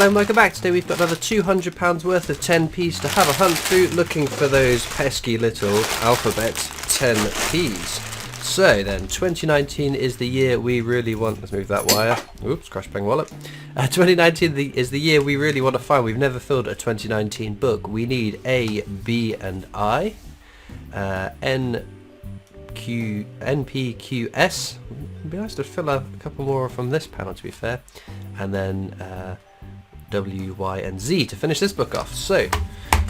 Hello and welcome back. Today we've got another £200 worth of 10p's to have a hunt through, looking for those pesky little alphabet 10p's. So then, 2019 is the year we really want... Let's move that wire. Oops, crash bang wallet. 2019 is the year we really want to find. We've never filled a 2019 book. We need A, B and I. N, Q, N, P, Q, S. It'd be nice to fill a couple more from this panel, to be fair. And then W, Y and Z to finish this book off. So,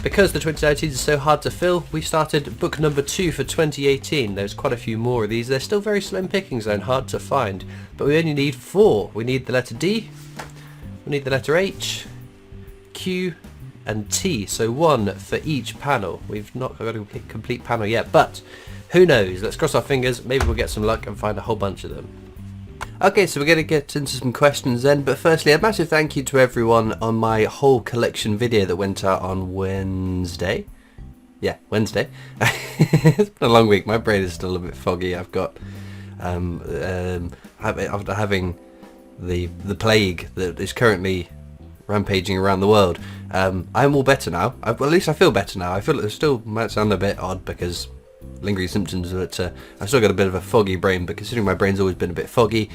because the 2019 is so hard to fill, we started book number 2 for 2018. There's quite a few more of these. They're still very slim pickings and hard to find, but we only need 4. We need the letter D, we need the letter H, Q and T, so 1 for each panel. We've not got a complete panel yet, but who knows? Let's cross our fingers, maybe we'll get some luck and find a whole bunch of them. Okay, so we're going to get into some questions then, but firstly a massive thank you to everyone on my whole collection video that went out on Wednesday. Yeah, Wednesday. It's been a long week, my brain is still a bit foggy. I've got, after having the plague that is currently rampaging around the world, I'm all better now. Well, at least I feel better now. I feel it still might sound a bit odd because lingering symptoms, but I've still got a bit of a foggy brain, but considering my brain's always been a bit foggy,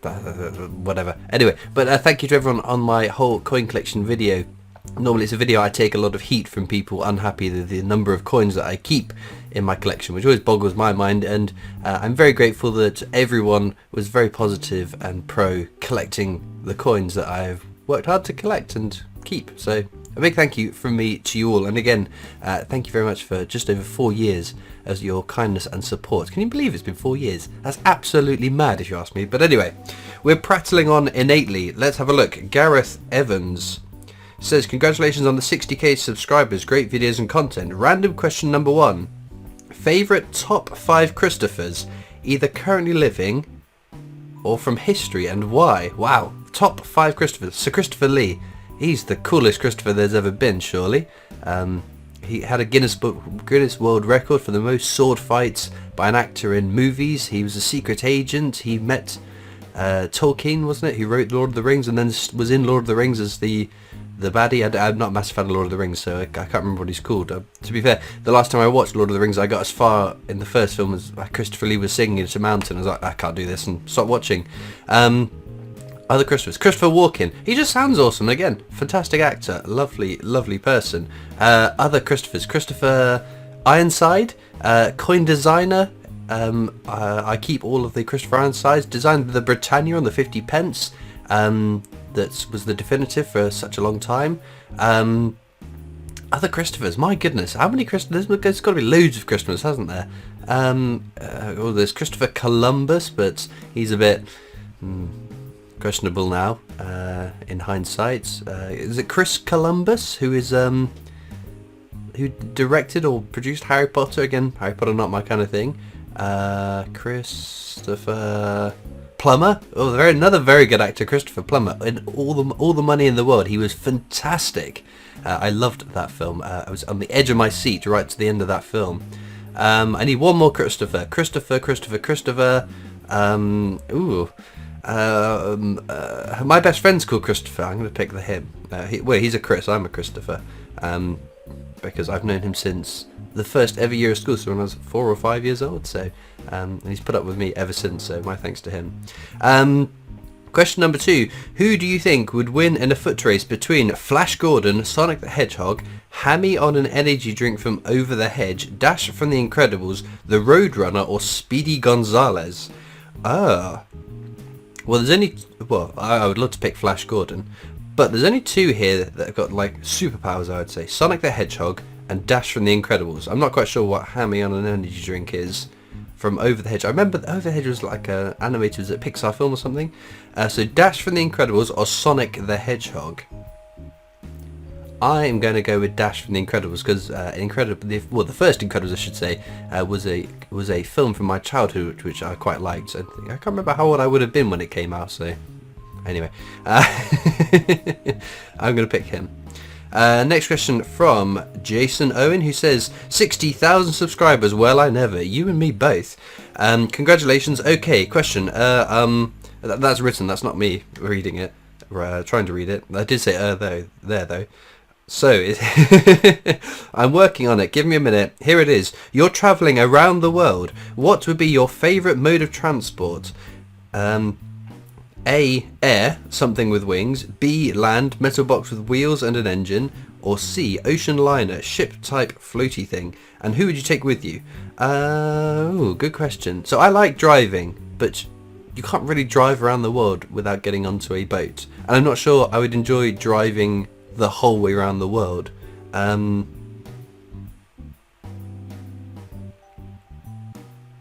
whatever. Anyway, but thank you to everyone on my whole coin collection video. Normally it's a video I take a lot of heat from people unhappy with the number of coins that I keep in my collection, which always boggles my mind, and I'm very grateful that everyone was very positive and pro collecting the coins that I've worked hard to collect and keep. So a big thank you from me to you all, and again, thank you very much for just over 4 years as your kindness and support. Can you believe it's been 4 years? That's absolutely mad if you ask me. But anyway, we're prattling on innately. Let's have a look. Gareth Evans says, congratulations on the 60k subscribers, great videos and content. Random question number 1. Favourite top 5 Christophers, either currently living or from history, and why? Wow, top 5 Christophers. Sir Christopher Lee. He's the coolest Christopher there's ever been, surely. He had a Guinness World Record for the most sword fights by an actor in movies. He was a secret agent. He met Tolkien, wasn't it? He wrote Lord of the Rings and then was in Lord of the Rings as the baddie. I'm not a massive fan of Lord of the Rings, so I can't remember what he's called. To be fair, the last time I watched Lord of the Rings, I got as far in the first film as Christopher Lee was singing into a mountain. I was like, I can't do this, and stopped watching. Other Christophers. Christopher Walken. He just sounds awesome. Again, fantastic actor. Lovely, lovely person. Other Christophers. Christopher Ironside. Coin designer. I keep all of the Christopher Ironsides. Designed the Britannia on the 50 pence. That was the definitive for such a long time. Other Christophers. My goodness. How many Christophers? There's got to be loads of Christophers, hasn't there? There's Christopher Columbus, but he's a bit... questionable now, in hindsight. Is it Chris Columbus who is who directed or produced Harry Potter? Again, Harry Potter not my kind of thing. Christopher Plummer. Oh, another very good actor, Christopher Plummer. In all the money in the world, he was fantastic. I loved that film. I was on the edge of my seat right to the end of that film. I need one more Christopher. Christopher. My best friend's called Christopher. I'm going to pick him. He's a Chris, I'm a Christopher, because I've known him since the first ever year of school, so when I was 4 or 5 years old, so and he's put up with me ever since, so my thanks to him. Question number 2. Who do you think would win in a foot race between Flash Gordon, Sonic the Hedgehog, Hammy on an energy drink from Over the Hedge, Dash from The Incredibles, the Roadrunner, or Speedy Gonzales? Well, I would love to pick Flash Gordon, but there's only 2 here that have got like superpowers, I would say. Sonic the Hedgehog and Dash from The Incredibles. I'm not quite sure what Hammy on an energy drink is from Over the Hedge. I remember that Over the Hedge was like animated, was it Pixar film or something? So Dash from The Incredibles or Sonic the Hedgehog. I am going to go with Dash from The Incredibles because the first Incredibles, I should say, was a film from my childhood which I quite liked. I can't remember how old I would have been when it came out. So anyway, I'm going to pick him. Next question from Jason Owen, who says 60,000 subscribers. Well, I never. You and me both. Congratulations. Okay, question. That's written. That's not me reading it. trying to read it. I did say though. So, I'm working on it. Give me a minute. Here it is. You're travelling around the world. What would be your favourite mode of transport? A, air, something with wings. B, land, metal box with wheels and an engine. Or C, ocean liner, ship type floaty thing. And who would you take with you? Good question. So I like driving, but you can't really drive around the world without getting onto a boat. And I'm not sure I would enjoy driving the whole way around the world. An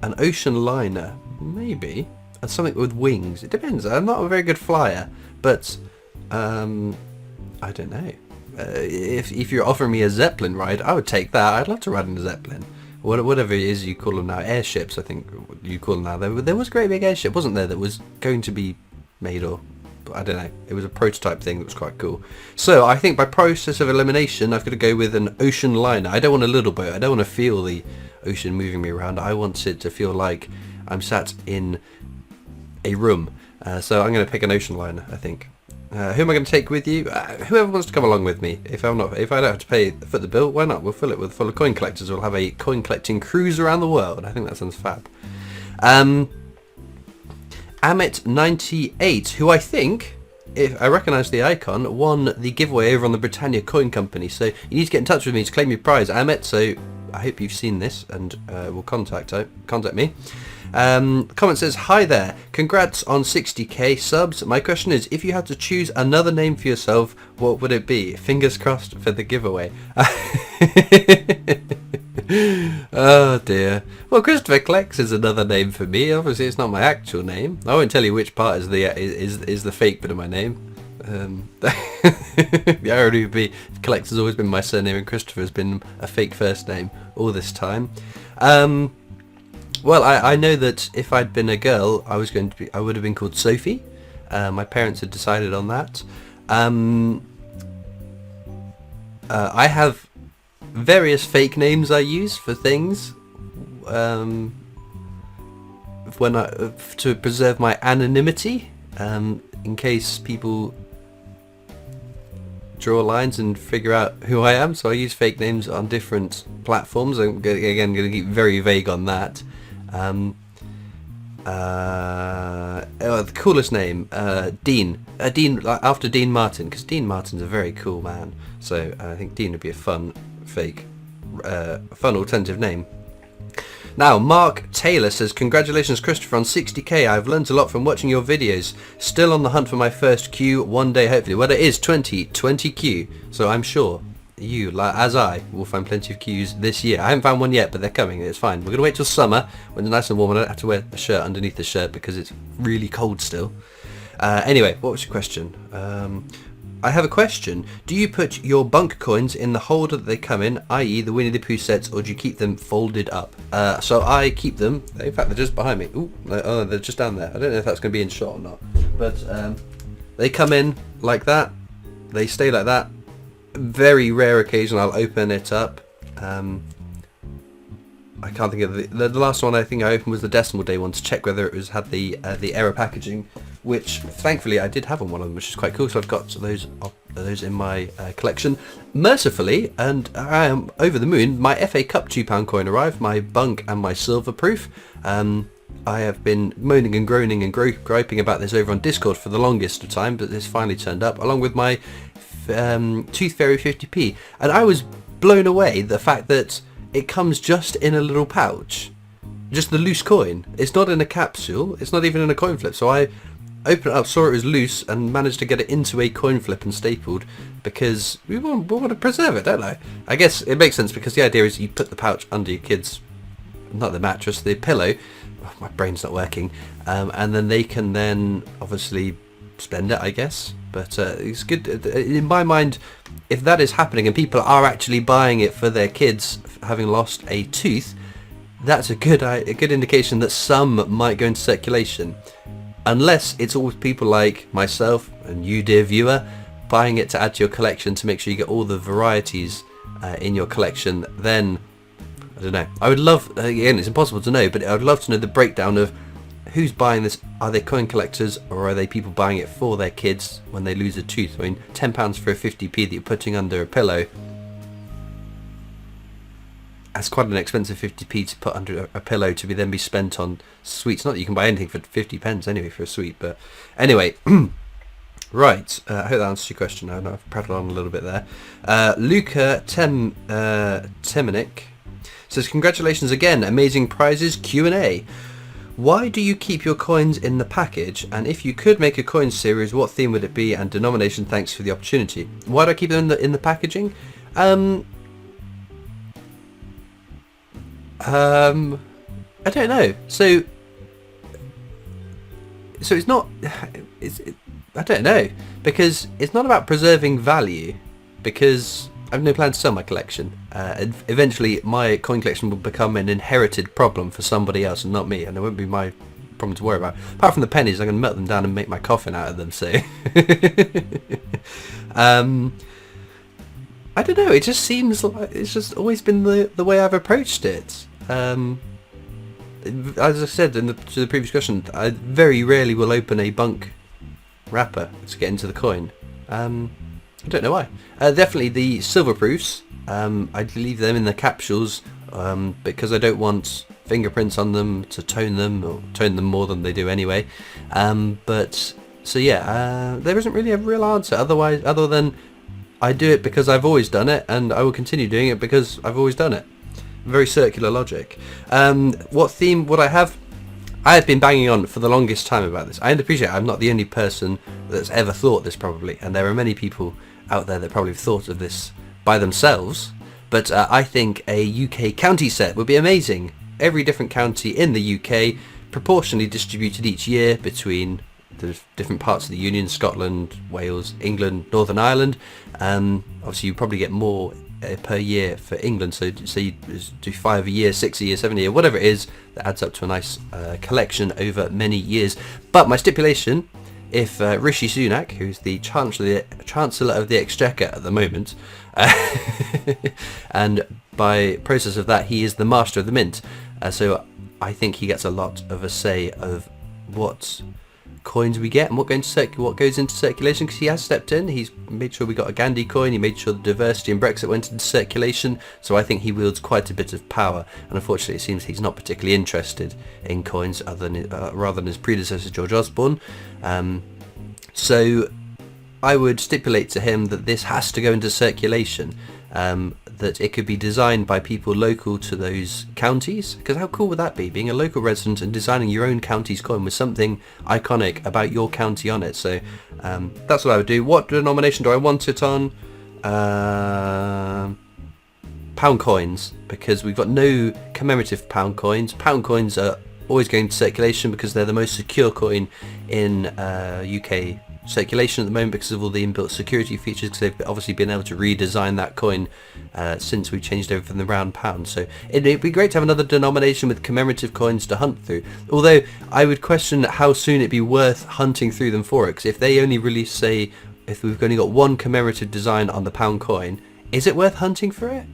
ocean liner, maybe. And something with wings. It depends. I'm not a very good flyer, but I don't know. If you're offering me a Zeppelin ride, I would take that. I'd love to ride in a Zeppelin. Whatever it is you call them now. Airships, I think you call them now. There was a great big airship, wasn't there, that was going to be made, or I don't know. It was a prototype thing that was quite cool. So I think by process of elimination, I've got to go with an ocean liner. I don't want a little boat. I don't want to feel the ocean moving me around. I want it to feel like I'm sat in a room. So I'm going to pick an ocean liner, I think. Who am I going to take with you? Whoever wants to come along with me. If I don't have to foot the bill, why not? We'll fill it full of coin collectors. We'll have a coin collecting cruise around the world. I think that sounds fab. Amit98, who I think, if I recognise the icon, won the giveaway over on the Britannia Coin Company. So you need to get in touch with me to claim your prize, Amit. So I hope you've seen this and will contact me. The comment says, hi there, congrats on 60k subs. My question is, if you had to choose another name for yourself, what would it be? Fingers crossed for the giveaway. Oh dear. Well, Christopher Klex is another name for me. Obviously it's not my actual name. I won't tell you which part is the fake bit of my name. The irony would be Klex has always been my surname and Christopher has been a fake first name all this time. Well, I know that if I'd been a girl, I would have been called Sophie. My parents had decided on that. I have various fake names I use for things to preserve my anonymity, in case people draw lines and figure out who I am. So I use fake names on different platforms. I'm again going to keep very vague on that. The coolest name, Dean. Dean, after Dean Martin, because Dean Martin's a very cool man. So I think Dean would be a fun alternative name. Now, Mark Taylor says, congratulations Christopher on 60k. I've learnt a lot from watching your videos. Still on the hunt for my first Q one day, hopefully. Well, it is 20 Q, so I'm sure you, as I, will find plenty of Qs this year. I haven't found one yet, but they're coming. It's fine. We're going to wait till summer when it's nice and warm. I don't have to wear a shirt underneath the shirt because it's really cold still. Anyway, what was your question? I have a question. Do you put your bunk coins in the holder that they come in, i.e. the Winnie the Pooh sets, or do you keep them folded up? So I keep them. In fact, they're just behind me. Ooh, oh, they're just down there. I don't know if that's going to be in shot or not. But they come in like that. They stay like that. Very rare occasion I'll open it up. I can't think of the last one I think I opened was the Decimal Day one to check whether it had the error packaging, which thankfully I did have on one of them, which is quite cool. So I've got those in my collection. Mercifully, and I am over the moon, my FA Cup £2 coin arrived, my bunk and my silver proof. I have been moaning and groaning and griping about this over on Discord for the longest of time, but this finally turned up, along with my Tooth Fairy 50p, and I was blown away the fact that it comes just in a little pouch, just the loose coin. It's not in a capsule, it's not even in a coin flip. So I opened it up, saw it was loose, and managed to get it into a coin flip and stapled, because we want to preserve it, don't I? I guess it makes sense, because the idea is you put the pouch under your kids, not the mattress, the pillow. Oh, my brain's not working, and then they can then obviously spend it, I guess. But it's good in my mind if that is happening and people are actually buying it for their kids having lost a tooth. That's a good indication that some might go into circulation, unless it's all people like myself and you, dear viewer, buying it to add to your collection to make sure you get all the varieties in your collection. Then I don't know, I would love, again it's impossible to know, but I would love to know the breakdown of who's buying this? Are they coin collectors, or are they people buying it for their kids when they lose a tooth? I mean, £10 for a 50p that you're putting under a pillow. That's quite an expensive 50p to put under a pillow to then be spent on sweets. Not that you can buy anything for 50p anyway for a sweet, but anyway. Right, I hope that answers your question. I know I've prattled on a little bit there. Luca Temenik says, congratulations again, amazing prizes, Q&A. Why do you keep your coins in the package? And if you could make a coin series, what theme would it be? And denomination, thanks for the opportunity. Why do I keep them in the packaging? I don't know. So it's not. I don't know, because it's not about preserving value, because I have no plan to sell my collection. Eventually, my coin collection will become an inherited problem for somebody else and not me, and it won't be my problem to worry about. Apart from the pennies, I'm going to melt them down and make my coffin out of them. So, I don't know. It just seems like it's just always been the way I've approached it. As I said to the previous question, I very rarely will open a bunk wrapper to get into the coin. I don't know why. Definitely the silver proofs. I'd leave them in the capsules because I don't want fingerprints on them to tone them, or tone them more than they do anyway. But so yeah, there isn't really a real answer other than I do it because I've always done it, and I will continue doing it because I've always done it. Very circular logic. What theme would I have? I have been banging on for the longest time about this. I appreciate I'm not the only person that's ever thought this, probably, and there are many people out there that probably have thought of this by themselves, but I think a UK county set would be amazing. Every different county in the UK, proportionally distributed each year between the different parts of the Union: Scotland, Wales, England, Northern Ireland. Obviously you probably get more per year for England, so you do 5 a year, 6 a year, 7 a year, whatever it is, that adds up to a nice collection over many years. But my stipulation, if Rishi Sunak, who's the Chancellor of the Exchequer at the moment, and by process of that he is the Master of the Mint, so I think he gets a lot of a say of what coins we get and what goes into circulation, because he has stepped in. He's made sure we got a Gandhi coin, he made sure the diversity and Brexit went into circulation, so I think he wields quite a bit of power, and unfortunately it seems he's not particularly interested in coins rather than his predecessor George Osborne. So I would stipulate to him that this has to go into circulation, that it could be designed by people local to those counties, because how cool would that be, being a local resident and designing your own county's coin with something iconic about your county on it. So that's what I would do. What denomination do I want it on? Pound coins, because we've got no commemorative pound coins. Pound coins are always going to circulation because they're the most secure coin in UK circulation at the moment, because of all the inbuilt security features, because they've obviously been able to redesign that coin since we changed over from the round pound. So it'd be great to have another denomination with commemorative coins to hunt through, although I would question how soon it'd be worth hunting through them for it, because if they only release, say, if we've only got one commemorative design on the pound coin, is it worth hunting for it?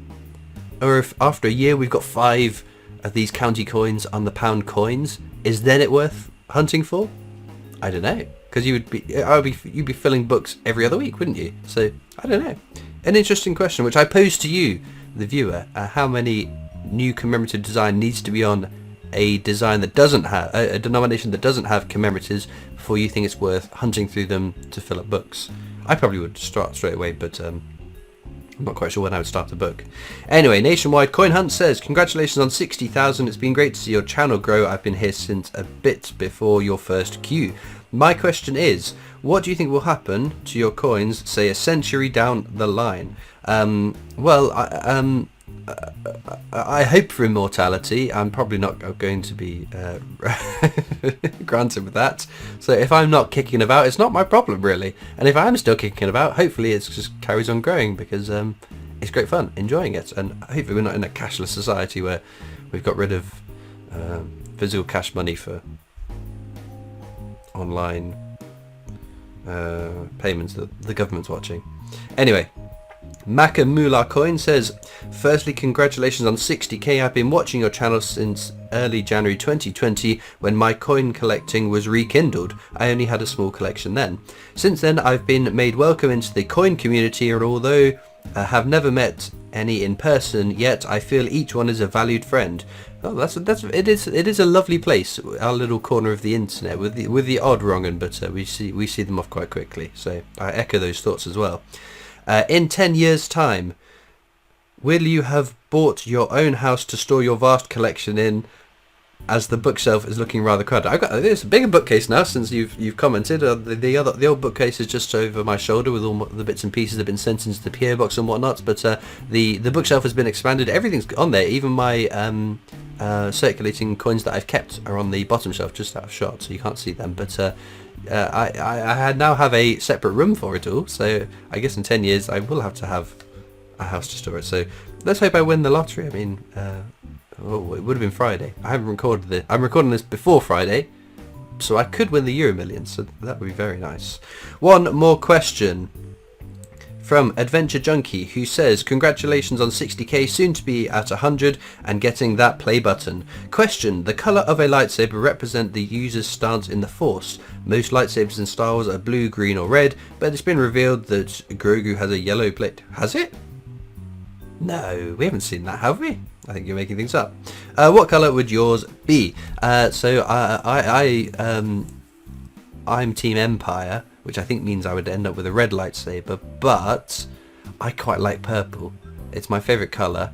Or if after a year we've got 5 of these county coins on the pound coins, is then it worth hunting for? I don't know, because you'd be filling books every other week, wouldn't you? So I don't know. An interesting question, which I pose to you, the viewer. How many new commemorative design needs to be on a design that doesn't have a denomination that doesn't have commemoratives before you think it's worth hunting through them to fill up books? I probably would start straight away, but I'm not quite sure when I would start a book. Anyway, Nationwide Coin Hunt says, congratulations on 60,000. It's been great to see your channel grow. I've been here since a bit before your first queue. My question is, what do you think will happen to your coins, say, a century down the line? Well, I hope for immortality. I'm probably not going to be granted with that. So if I'm not kicking about, it's not my problem, really. And if I am still kicking about, hopefully it just carries on growing, because it's great fun, enjoying it. And hopefully we're not in a cashless society where we've got rid of physical cash money for online payments that the government's watching. Anyway, Makamula Coin says, firstly, congratulations on 60k. I've been watching your channel since early January 2020 when my coin collecting was rekindled. I only had a small collection then. Since then, I've been made welcome into the coin community, and although I have never met any in person yet, I feel each one is a valued friend. Oh, it is a lovely place, our little corner of the internet, with the odd wrong un, but we see them off quite quickly. So I echo those thoughts as well. In 10 years' time, will you have bought your own house to store your vast collection in, as the bookshelf is looking rather crowded? It's a bigger bookcase now since you've commented. The old bookcase is just over my shoulder with all the bits and pieces that have been sent into the PO box and whatnot. But the bookshelf has been expanded. Everything's on there. Even my circulating coins that I've kept are on the bottom shelf, just out of shot, so you can't see them. But I now have a separate room for it all. So I guess in 10 years I will have to have a house to store it. So let's hope I win the lottery. I mean. Oh, it would have been Friday. I haven't recorded this. I'm recording this before Friday, so I could win the Euro Millions, so that would be very nice. One more question from Adventure Junkie, who says, congratulations on 60k, soon to be at 100 and getting that play button. Question, the colour of a lightsaber represent the user's stance in the Force. Most lightsabers in Star Wars are blue, green or red, but it's been revealed that Grogu has a yellow blade. Has it? No, we haven't seen that, have we? I think you're making things up. What colour would yours be? I'm Team Empire, which I think means I would end up with a red lightsaber, but I quite like purple. It's my favourite colour,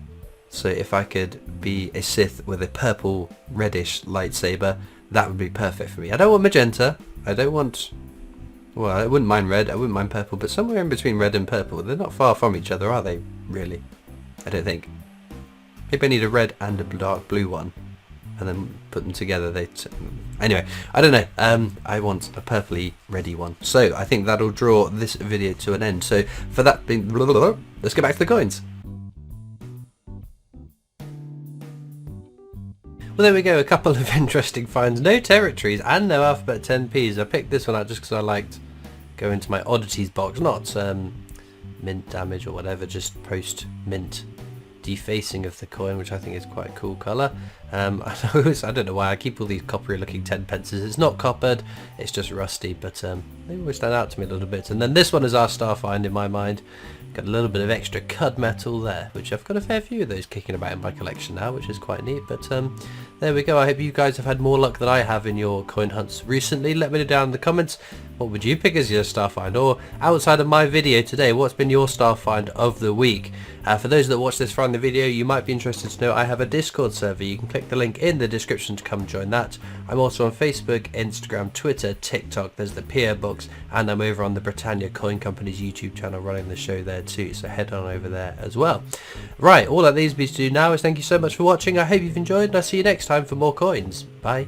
so if I could be a Sith with a purple reddish lightsaber, that would be perfect for me. I don't want magenta. I don't want... Well, I wouldn't mind red, I wouldn't mind purple, but somewhere in between red and purple. They're not far from each other, are they, really? I don't think. Maybe I need a red and a dark blue one, and then put them together. Anyway, I don't know. I want a purpley reddy one. So I think that'll draw this video to an end. So for that being, let's get back to the coins. Well, there we go. A couple of interesting finds. No territories and no alphabet 10p's. I picked this one out just because I liked going to my oddities box, not mint damage or whatever, just post mint defacing of the coin, which I think is quite a cool colour. I don't know why I keep all these coppery looking 10 pences. It's not coppered, it's just rusty, but they always stand out to me a little bit. And then this one is our star find in my mind. Got a little bit of extra cud metal there, which I've got a fair few of those kicking about in my collection now, which is quite neat. But there we go. I hope you guys have had more luck than I have in your coin hunts recently. Let me know down in the comments, what would you pick as your star find? Or outside of my video today, what's been your star find of the week? For those that watch this from the video, you might be interested to know I have a Discord server. You can click the link in the description to come join that. I'm also on Facebook, Instagram, Twitter, TikTok. There's the PO box, and I'm over on the Britannia Coin Company's YouTube channel running the show there too, so head on over there as well. Right, all that leaves me to do now is thank you so much for watching. I hope you've enjoyed, and I'll see you next time for more coins. Bye.